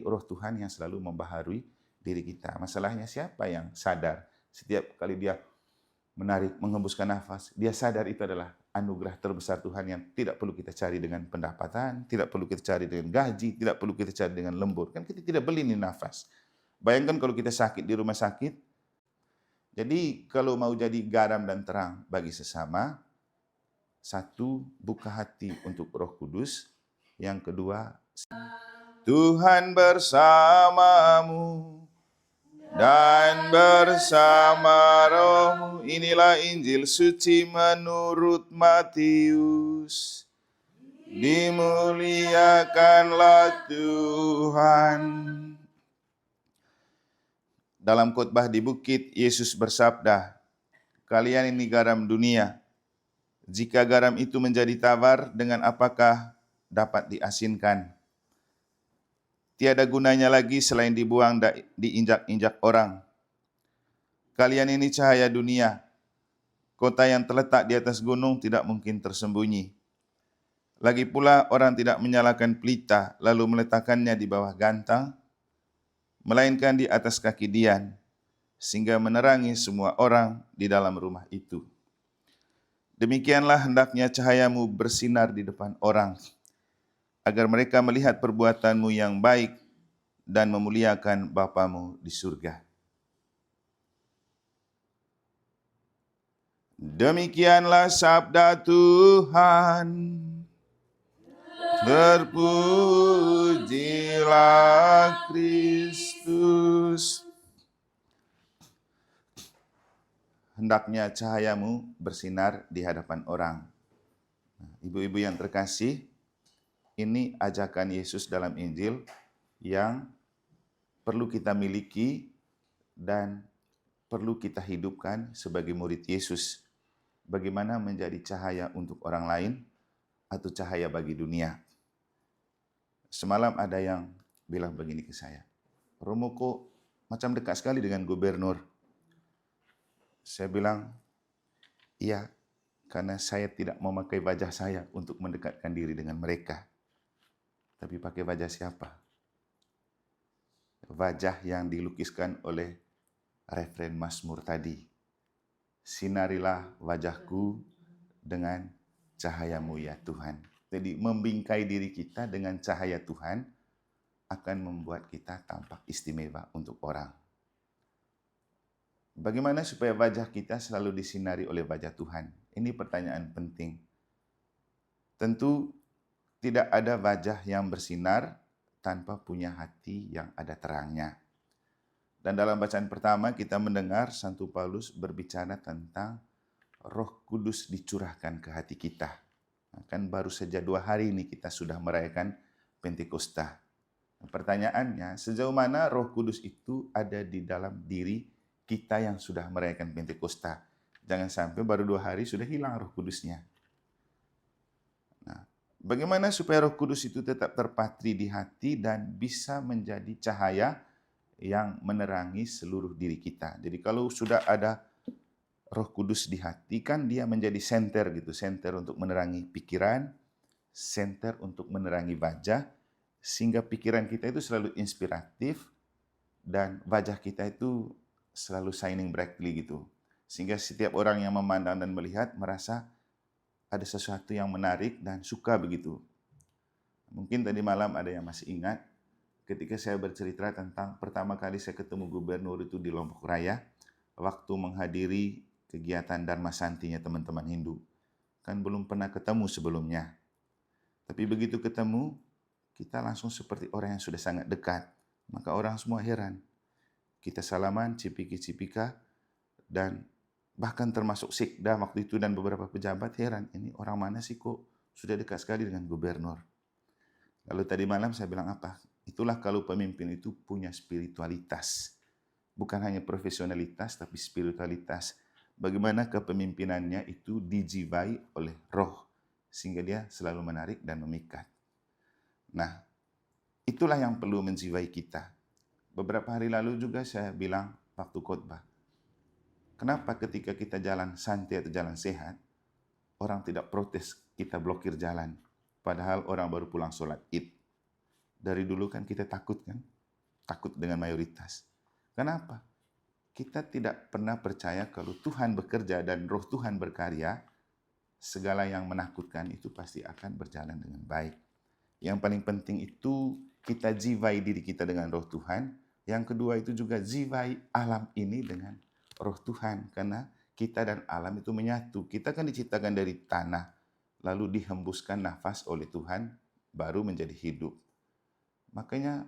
roh Tuhan yang selalu membaharui diri kita. Masalahnya siapa yang sadar setiap kali dia menarik, menghembuskan nafas, dia sadar itu adalah anugerah terbesar Tuhan yang tidak perlu kita cari dengan pendapatan, tidak perlu kita cari dengan gaji, tidak perlu kita cari dengan lembur. Kan kita tidak beli nih nafas. Bayangkan kalau kita sakit di rumah sakit. Jadi kalau mau jadi garam dan terang bagi sesama, satu, buka hati untuk Roh Kudus. Yang kedua, Tuhan bersamamu dan bersama rohmu. Inilah Injil suci menurut Matius. Dimuliakanlah Tuhan. Dalam khotbah di bukit, Yesus bersabda, kalian ini garam dunia. Jika garam itu menjadi tawar, dengan apakah dapat diasinkan? Tiada gunanya lagi selain dibuang dan diinjak-injak orang. Kalian ini cahaya dunia. Kota yang terletak di atas gunung tidak mungkin tersembunyi. Lagi pula orang tidak menyalakan pelita lalu meletakkannya di bawah gantang, melainkan di atas kaki dian, sehingga menerangi semua orang di dalam rumah itu. Demikianlah hendaknya cahayamu bersinar di depan orang, agar mereka melihat perbuatanmu yang baik dan memuliakan Bapamu di surga. Demikianlah sabda Tuhan. Terpujilah Kristus. Hendaknya cahayamu bersinar di hadapan orang. Ibu-ibu yang terkasih, ini ajakan Yesus dalam Injil yang perlu kita miliki dan perlu kita hidupkan sebagai murid Yesus. Bagaimana menjadi cahaya untuk orang lain atau cahaya bagi dunia. Semalam ada yang bilang begini ke saya, Romo kok macam dekat sekali dengan gubernur. Saya bilang, iya, karena saya tidak memakai wajah saya untuk mendekatkan diri dengan mereka. Tapi pakai wajah siapa? Wajah yang dilukiskan oleh referen Mazmur tadi. Sinarilah wajahku dengan cahayamu ya Tuhan. Jadi membingkai diri kita dengan cahaya Tuhan akan membuat kita tampak istimewa untuk orang. Bagaimana supaya wajah kita selalu disinari oleh wajah Tuhan? Ini pertanyaan penting. Tentu tidak ada wajah yang bersinar tanpa punya hati yang ada terangnya. Dan dalam bacaan pertama kita mendengar Santo Paulus berbicara tentang Roh Kudus dicurahkan ke hati kita. Kan baru saja 2 hari ini kita sudah merayakan Pentakosta. Pertanyaannya, sejauh mana Roh Kudus itu ada di dalam diri kita yang sudah merayakan Pentakosta? Jangan sampai baru 2 hari sudah hilang Roh Kudusnya. Nah, bagaimana supaya Roh Kudus itu tetap terpatri di hati dan bisa menjadi cahaya yang menerangi seluruh diri kita? Jadi kalau sudah ada Roh Kudus di hati, kan dia menjadi senter gitu, senter untuk menerangi pikiran, senter untuk menerangi wajah, sehingga pikiran kita itu selalu inspiratif dan wajah kita itu selalu shining brightly gitu. Sehingga setiap orang yang memandang dan melihat merasa ada sesuatu yang menarik dan suka begitu. Mungkin tadi malam ada yang masih ingat ketika saya bercerita tentang pertama kali saya ketemu gubernur itu di Lombok Raya, waktu menghadiri kegiatan Dharma Santinya teman-teman Hindu. Kan belum pernah ketemu sebelumnya. Tapi begitu ketemu, kita langsung seperti orang yang sudah sangat dekat. Maka orang semua heran. Kita salaman, cipika-cipika, dan bahkan termasuk Sikda waktu itu dan beberapa pejabat heran. Ini orang mana sih kok sudah dekat sekali dengan gubernur. Lalu tadi malam saya bilang apa? Itulah kalau pemimpin itu punya spiritualitas. Bukan hanya profesionalitas, tapi spiritualitas. Bagaimana kepemimpinannya itu dijiwai oleh roh, sehingga dia selalu menarik dan memikat. Nah, itulah yang perlu menjiwai kita. Beberapa hari lalu juga saya bilang waktu khotbah, kenapa ketika kita jalan santai atau jalan sehat, orang tidak protes kita blokir jalan, padahal orang baru pulang sholat Id. Dari dulu kan kita takut kan? Takut dengan mayoritas. Kenapa? Kita tidak pernah percaya kalau Tuhan bekerja dan Roh Tuhan berkarya, segala yang menakutkan itu pasti akan berjalan dengan baik. Yang paling penting itu kita jiwai diri kita dengan Roh Tuhan. Yang kedua itu juga jiwai alam ini dengan Roh Tuhan. Karena kita dan alam itu menyatu. Kita kan diciptakan dari tanah, lalu dihembuskan nafas oleh Tuhan, baru menjadi hidup. Makanya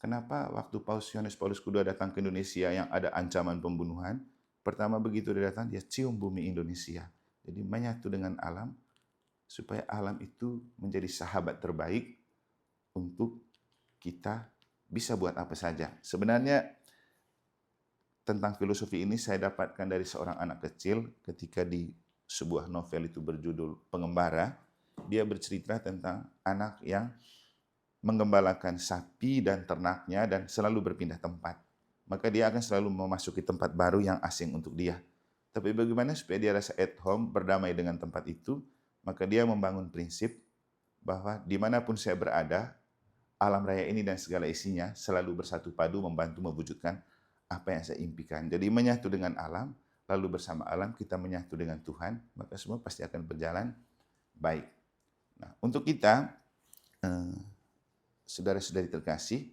kenapa waktu Paus Yohanes Paulus II datang ke Indonesia yang ada ancaman pembunuhan, pertama begitu dia datang, dia cium bumi Indonesia. Jadi menyatu dengan alam, supaya alam itu menjadi sahabat terbaik untuk kita bisa buat apa saja. Sebenarnya tentang filosofi ini saya dapatkan dari seorang anak kecil ketika di sebuah novel itu berjudul Pengembara. Dia bercerita tentang anak yang menggembalakan sapi dan ternaknya dan selalu berpindah tempat. Maka dia akan selalu memasuki tempat baru yang asing untuk dia. Tapi bagaimana supaya dia rasa at home, berdamai dengan tempat itu, maka dia membangun prinsip bahwa dimanapun saya berada, alam raya ini dan segala isinya selalu bersatu padu membantu mewujudkan apa yang saya impikan. Jadi menyatu dengan alam, lalu bersama alam kita menyatu dengan Tuhan, maka semua pasti akan berjalan baik. Nah, untuk kita, saudara-saudari terkasih,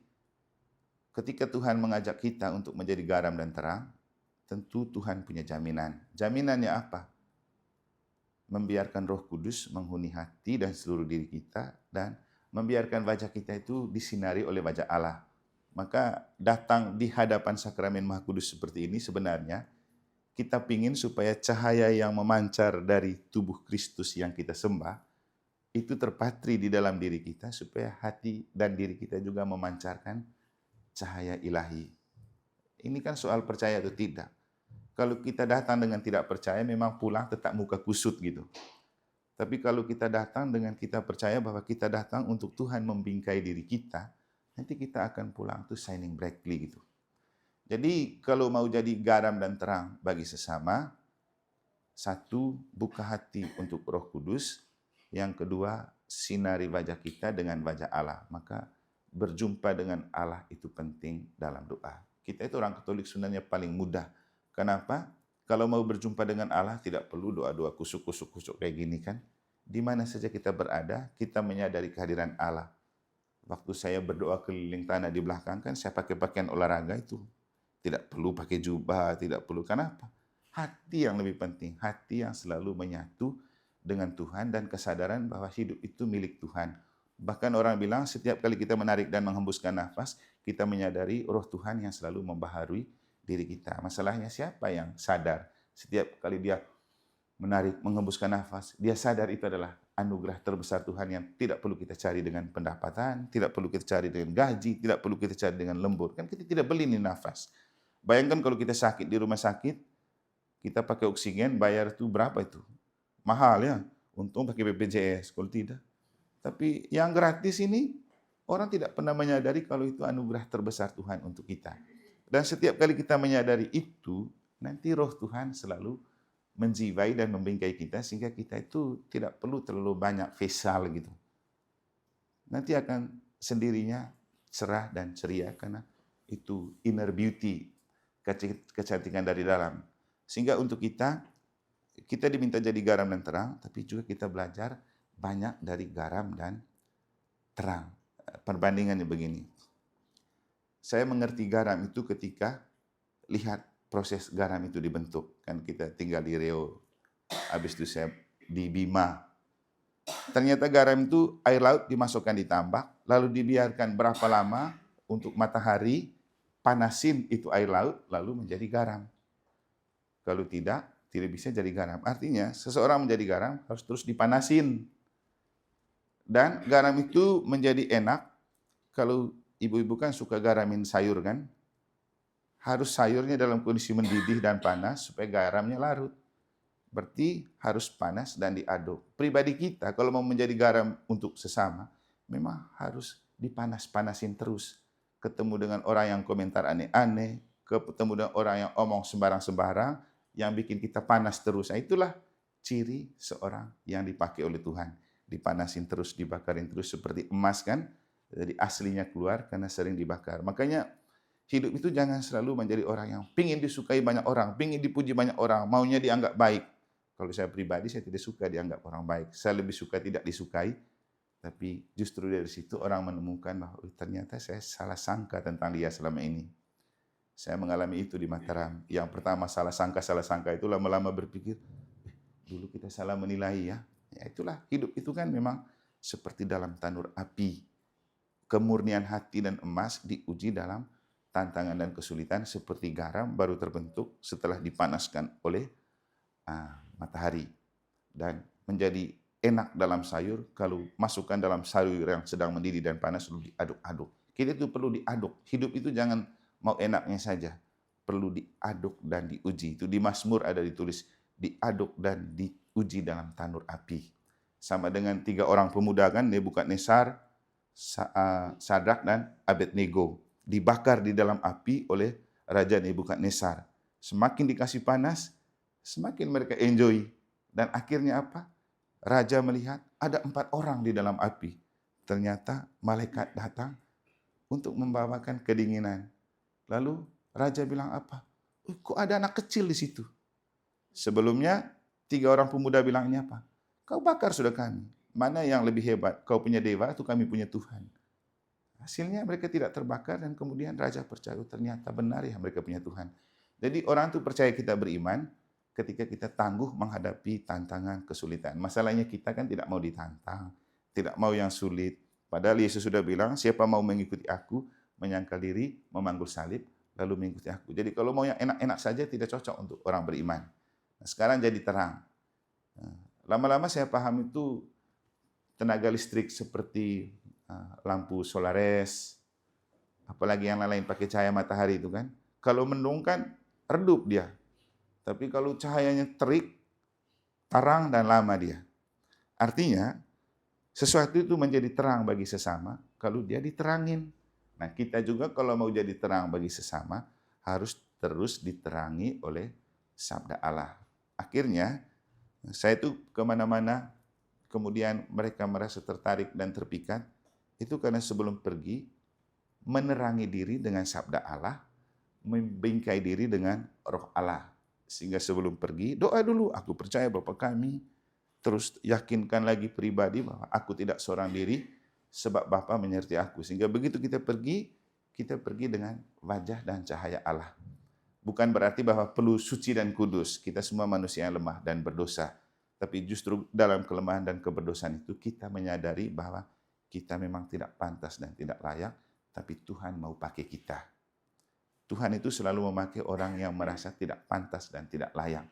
ketika Tuhan mengajak kita untuk menjadi garam dan terang, tentu Tuhan punya jaminan. Jaminannya apa? Membiarkan Roh Kudus menghuni hati dan seluruh diri kita, dan membiarkan wajah kita itu disinari oleh wajah Allah. Maka datang di hadapan sakramen Maha Kudus seperti ini sebenarnya kita pingin supaya cahaya yang memancar dari tubuh Kristus yang kita sembah itu terpatri di dalam diri kita supaya hati dan diri kita juga memancarkan cahaya ilahi. Ini kan soal percaya atau tidak. Kalau kita datang dengan tidak percaya, memang pulang tetap muka kusut gitu. Tapi kalau kita datang dengan kita percaya bahwa kita datang untuk Tuhan membingkai diri kita, nanti kita akan pulang tuh shining brightly gitu. Jadi kalau mau jadi garam dan terang bagi sesama, satu, buka hati untuk Roh Kudus. Yang kedua, sinari wajah kita dengan wajah Allah. Maka berjumpa dengan Allah itu penting dalam doa. Kita itu orang Katolik sebenarnya paling mudah. Kenapa? Kalau mau berjumpa dengan Allah tidak perlu doa-doa kusuk-kusuk kayak gini kan. Di mana saja kita berada, kita menyadari kehadiran Allah. Waktu saya berdoa keliling tanah di belakang kan saya pakai pakaian olahraga itu. Tidak perlu pakai jubah, tidak perlu. Kenapa? Hati yang lebih penting, hati yang selalu menyatu dengan Tuhan dan kesadaran bahwa hidup itu milik Tuhan. Bahkan orang bilang setiap kali kita menarik dan menghembuskan nafas, kita menyadari Roh Tuhan yang selalu membaharui diri kita. Masalahnya siapa yang sadar setiap kali dia menarik, menghembuskan nafas, dia sadar itu adalah anugerah terbesar Tuhan yang tidak perlu kita cari dengan pendapatan, tidak perlu kita cari dengan gaji, tidak perlu kita cari dengan lembur. Kan kita tidak beli nih nafas. Bayangkan kalau kita sakit di rumah sakit, kita pakai oksigen, bayar itu berapa itu? Mahal ya, untung pakai BPJS, kalau tidak. Tapi yang gratis ini, orang tidak pernah menyadari kalau itu anugerah terbesar Tuhan untuk kita. Dan setiap kali kita menyadari itu, nanti Roh Tuhan selalu menjiwai dan membingkai kita, sehingga kita itu tidak perlu terlalu banyak facial gitu. Nanti akan sendirinya cerah dan ceria, karena itu inner beauty, kecantikan dari dalam. Sehingga untuk kita diminta jadi garam dan terang, tapi juga kita belajar banyak dari garam dan terang. Perbandingannya begini. Saya mengerti garam itu ketika lihat proses garam itu dibentuk. Kan kita tinggal di Riau, habis itu saya di Bima. Ternyata garam itu air laut dimasukkan di tambak, lalu dibiarkan berapa lama untuk matahari panasin itu air laut, lalu menjadi garam. Kalau tidak bisa jadi garam. Artinya seseorang menjadi garam harus terus dipanasin. Dan garam itu menjadi enak kalau ibu-ibu kan suka garamin sayur kan. Harus sayurnya dalam kondisi mendidih dan panas supaya garamnya larut. Berarti harus panas dan diaduk. Pribadi kita kalau mau menjadi garam untuk sesama, memang harus dipanas-panasin terus. Ketemu dengan orang yang komentar aneh-aneh, ketemu dengan orang yang omong sembarang-sembarang, yang bikin kita panas terus. Nah, itulah ciri seorang yang dipakai oleh Tuhan. Dipanasin terus, dibakarin terus seperti emas kan. Jadi aslinya keluar karena sering dibakar. Makanya hidup itu jangan selalu menjadi orang yang pingin disukai banyak orang, pingin dipuji banyak orang, maunya dianggap baik. Kalau saya pribadi, saya tidak suka dianggap orang baik. Saya lebih suka tidak disukai, tapi justru dari situ orang menemukan bahwa ternyata saya salah sangka tentang dia selama ini. Saya mengalami itu di Mataram. Yang pertama salah sangka itu lama-lama berpikir, dulu kita salah menilai ya. Ya itulah, hidup itu kan memang seperti dalam tanur api. Kemurnian hati dan emas diuji dalam tantangan dan kesulitan seperti garam baru terbentuk setelah dipanaskan oleh matahari. Dan menjadi enak dalam sayur kalau masukkan dalam sayur yang sedang mendidih dan panas lalu diaduk-aduk. Kita itu perlu diaduk. Hidup itu jangan mau enaknya saja. Perlu diaduk dan diuji. Itu di Mazmur ada ditulis, diaduk dan diuji dalam tanur api. Sama dengan 3 orang pemuda kan, Nebukadnezar, Sadrak dan Abednego. Dibakar di dalam api oleh Raja Nebukadnezar. Semakin dikasih panas, semakin mereka enjoy. Dan akhirnya apa? Raja melihat ada 4 orang di dalam api. Ternyata malaikat datang untuk membawakan kedinginan. Lalu raja bilang apa? Kok ada anak kecil di situ? Sebelumnya 3 orang pemuda bilang ini apa? Kau bakar sudah kami. Mana yang lebih hebat? Kau punya dewa atau kami punya Tuhan? Hasilnya mereka tidak terbakar dan kemudian raja percaya ternyata benar ya mereka punya Tuhan. Jadi orang itu percaya kita beriman ketika kita tangguh menghadapi tantangan kesulitan. Masalahnya kita kan tidak mau ditantang, tidak mau yang sulit. Padahal Yesus sudah bilang, siapa mau mengikuti aku, menyangkal diri, memanggul salib, lalu mengikuti aku. Jadi kalau mau yang enak-enak saja tidak cocok untuk orang beriman. Nah, sekarang jadi terang. Lama-lama saya paham itu tenaga listrik seperti lampu solares, apalagi yang lain pakai cahaya matahari itu kan. Kalau mendung kan redup dia. Tapi kalau cahayanya terik, terang dan lama dia. Artinya, sesuatu itu menjadi terang bagi sesama kalau dia diterangin. Nah, kita juga kalau mau jadi terang bagi sesama, harus terus diterangi oleh sabda Allah. Akhirnya, saya itu kemana-mana, kemudian mereka merasa tertarik dan terpikat, itu karena sebelum pergi, menerangi diri dengan sabda Allah, membingkai diri dengan roh Allah. Sehingga sebelum pergi, doa dulu, aku percaya Bapa kami. Terus yakinkan lagi pribadi bahwa aku tidak seorang diri, sebab Bapa menyertai aku. Sehingga begitu kita pergi dengan wajah dan cahaya Allah. Bukan berarti bahwa perlu suci dan kudus. Kita semua manusia yang lemah dan berdosa. Tapi justru dalam kelemahan dan keberdosaan itu kita menyadari bahwa kita memang tidak pantas dan tidak layak, tapi Tuhan mau pakai kita. Tuhan itu selalu memakai orang yang merasa tidak pantas dan tidak layak.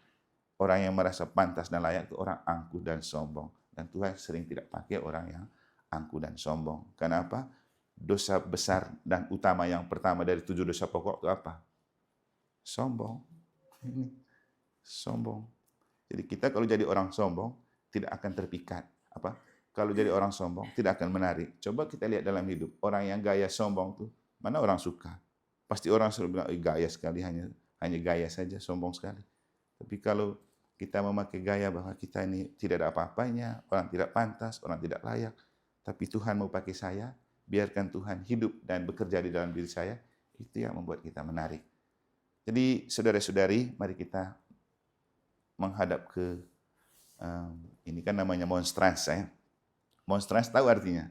Orang yang merasa pantas dan layak itu orang angkuh dan sombong. Dan Tuhan sering tidak pakai orang yang angkuh dan sombong. Kenapa? Dosa besar dan utama yang pertama dari 7 dosa pokok itu apa? Sombong. Ini sombong. Jadi kita kalau jadi orang sombong tidak akan terpikat. Apa? Kalau jadi orang sombong tidak akan menarik. Coba kita lihat dalam hidup. Orang yang gaya sombong tuh mana orang suka? Pasti orang selalu bilang, gaya sekali, hanya gaya saja, sombong sekali. Tapi kalau kita memakai gaya bahwa kita ini tidak ada apa-apanya, orang tidak pantas, orang tidak layak, tapi Tuhan mau pakai saya, biarkan Tuhan hidup dan bekerja di dalam diri saya, itu yang membuat kita menarik. Jadi saudara-saudari, mari kita menghadap ke, ini kan namanya monstrans. Monstrans tahu artinya?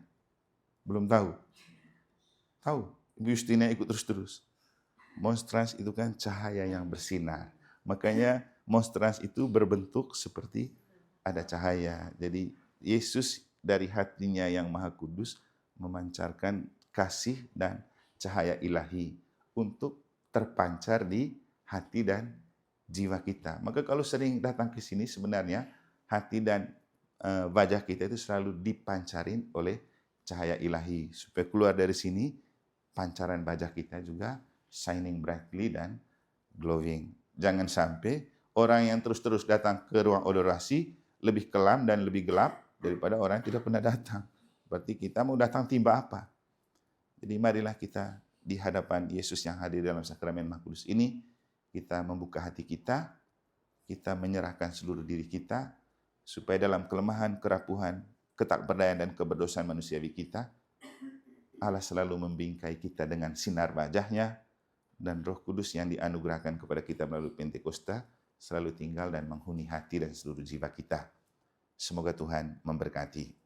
Belum tahu? Tahu? Ibu Justina ikut terus-terus. Monstrans itu kan cahaya yang bersinar. Makanya monstrans itu berbentuk seperti ada cahaya. Jadi Yesus dari hatinya yang maha kudus memancarkan kasih dan cahaya ilahi untuk terpancar di hati dan jiwa kita. Maka kalau sering datang ke sini sebenarnya hati dan wajah kita itu selalu dipancarin oleh cahaya ilahi. Supaya keluar dari sini pancaran wajah kita juga shining brightly dan glowing. Jangan sampai orang yang terus-terus datang ke ruang adorasi lebih kelam dan lebih gelap daripada orang yang tidak pernah datang. Berarti kita mau datang timba apa? Jadi marilah kita di hadapan Yesus yang hadir dalam sakramen Maha Kudus ini, kita membuka hati kita menyerahkan seluruh diri kita, supaya dalam kelemahan, kerapuhan, ketakberdayaan dan keberdosaan manusiawi kita Allah selalu membingkai kita dengan sinar wajah-Nya, dan Roh Kudus yang dianugerahkan kepada kita melalui Pentakosta selalu tinggal dan menghuni hati dan seluruh jiwa kita. Semoga Tuhan memberkati.